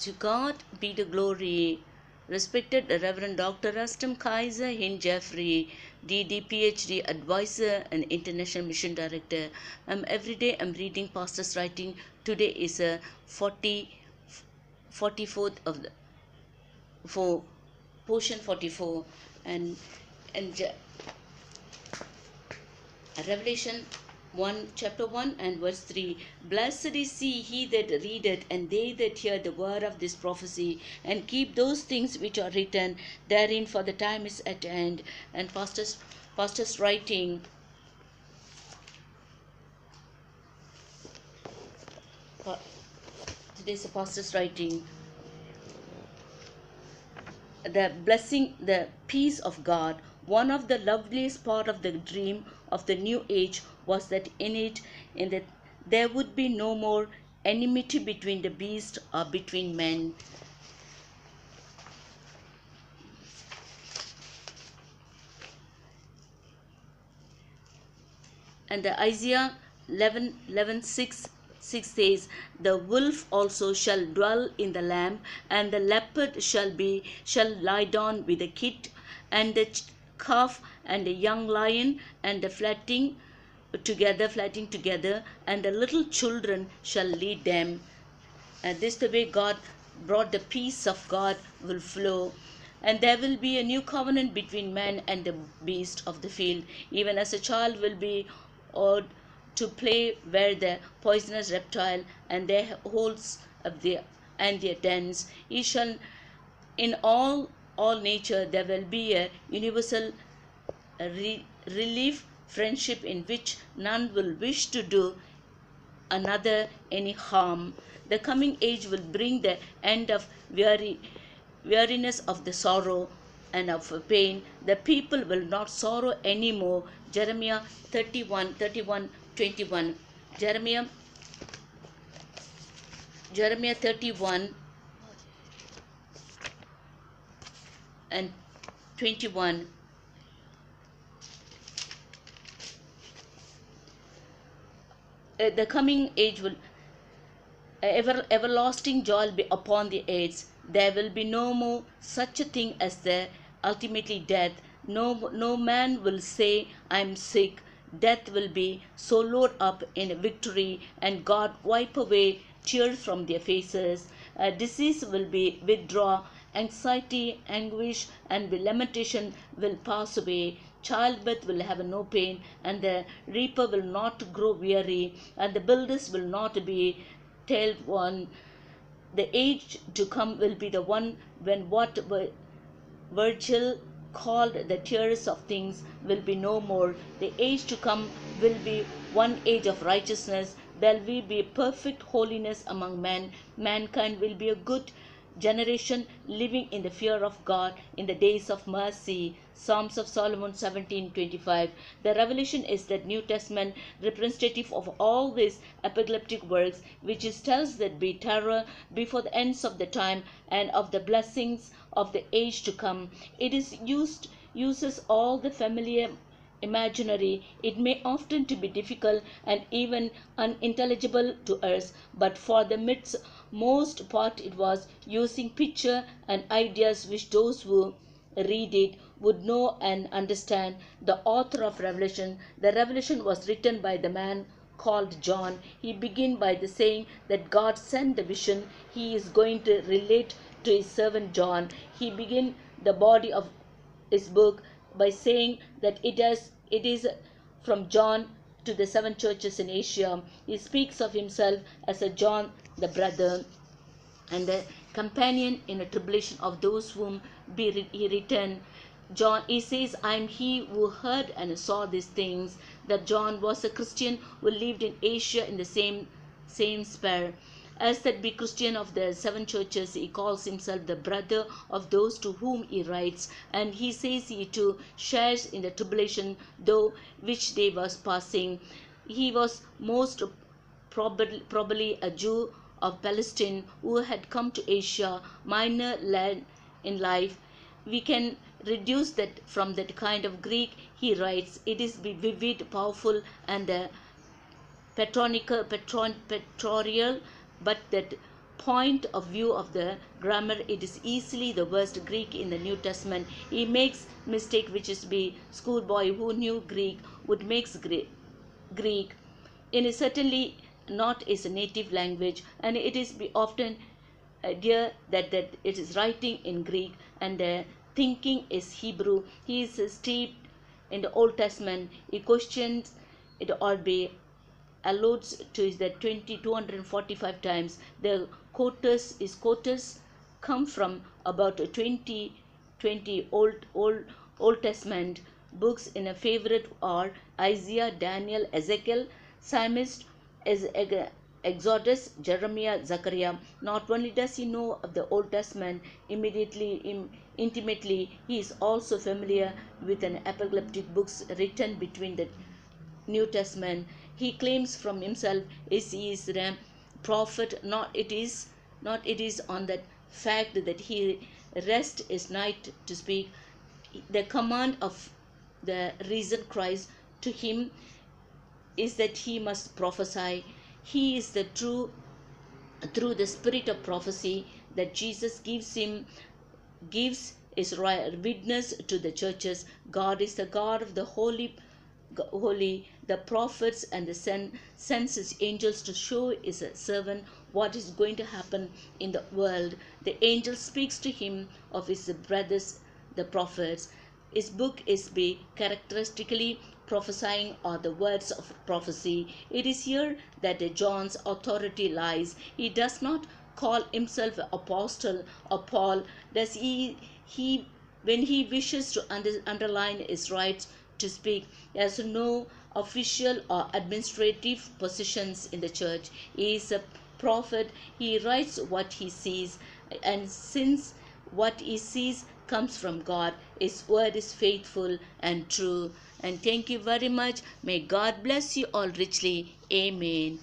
To God be the glory. Respected Reverend Dr. Rustum Khizer, Hind Jeffrey, DD PhD advisor and international mission director. I'm reading pastor's writing. Today is a 44th of the for portion 44 and Revelation 1 chapter 1 and verse 3. Blessed is he that readeth, and they that hear the word of this prophecy, and keep those things which are written therein, for the time is at hand. And pastor's writing. Today's pastor's writing. The blessing, the peace of God. One of the loveliest part of the dream of the new age was that in that there would be no more enmity between the beast or between men. And the Isaiah 11:6 says, the wolf also shall dwell in the lamb, and the leopard shall lie down with the kid, and the calf and the young lion and the flatting together, and the little children shall lead them. And this the way God brought the peace of God will flow. And there will be a new covenant between man and the beast of the field, even as a child will be or to play where the poisonous reptile and their holes of their dens. He shall in all nature there will be a universal relief friendship in which none will wish to do another any harm. The coming age will bring the end of weariness of the sorrow and of pain. The people will not sorrow anymore. Jeremiah 31:21. Jeremiah 31 and 21. The coming age will everlasting joy will be upon the earth. There will be no more such a thing as the ultimately death. No man will say, I'm sick. Death will be swallowed up in victory, and God wipe away tears from their faces. Disease will be withdraw. Anxiety, anguish, and lamentation will pass away. Childbirth will have no pain, and the reaper will not grow weary, and the builders will not be tailed one. The age to come will be the one when what Virgil called the tears of things will be no more. The age to come will be one age of righteousness. There will be perfect holiness among men. Mankind will be a good generation living in the fear of God in the days of mercy. Psalms of Solomon 17:25. The revelation is that New Testament representative of all these apocalyptic works, which is tells that be terror before the ends of the time and of the blessings of the age to come. It is uses all the familiar imaginary. It may often to be difficult and even unintelligible to us, but for the most part it was using picture and ideas which those who read it would know and understand. The author of Revelation, the Revelation was written by the man called John. He began by the saying that God sent the vision. He is going to relate to his servant John. He began the body of his book by saying that it is from John to the 7 churches in Asia. He speaks of himself as a John the brother and the companion in a tribulation of those whom he returned. John, he says, I am he who heard and saw these things. That John was a Christian who lived in Asia in the same sphere. As that be Christian of the 7 churches, he calls himself the brother of those to whom he writes, and he says he too shares in the tribulation though which they was passing. He was most probably a Jew of Palestine who had come to Asia Minor land in life. We can reduce that from that kind of Greek he writes. It is vivid, powerful, and patronial, but that point of view of the grammar, it is easily the worst Greek in the New Testament. He makes mistake, which is be schoolboy who knew Greek would makes Greek in is certainly not his native language, and it is be often dear that it is writing in Greek and thinking is Hebrew. He is steeped in the Old Testament. He questions it or be alludes to is that 245 times. The quotas come from about 20 Old Testament books. In a favorite are Isaiah, Daniel, Ezekiel, Psalmist, Exodus, Jeremiah, Zechariah. Not only does he know of the Old Testament intimately, he is also familiar with an apocalyptic books written between the New Testament. He claims from himself is he is a prophet, not it is on that fact that he rest his night to speak. The command of the risen Christ to him is that he must prophesy. He is the true through the spirit of prophecy that Jesus gives his witness to the churches. God is the God of the holy, the prophets and the sends his angels to show his servant what is going to happen in the world. The angel speaks to him of his brothers, the prophets. His book is be characteristically prophesying or the words of prophecy. It is here that John's authority lies. He does not call himself an apostle or Paul. Does he when he wishes to underline his rights to speak? He has no official or administrative positions in the church. He is a prophet. He writes what he sees, and since what he sees comes from God, his word is faithful and true. And thank you very much. May God bless you all richly. Amen.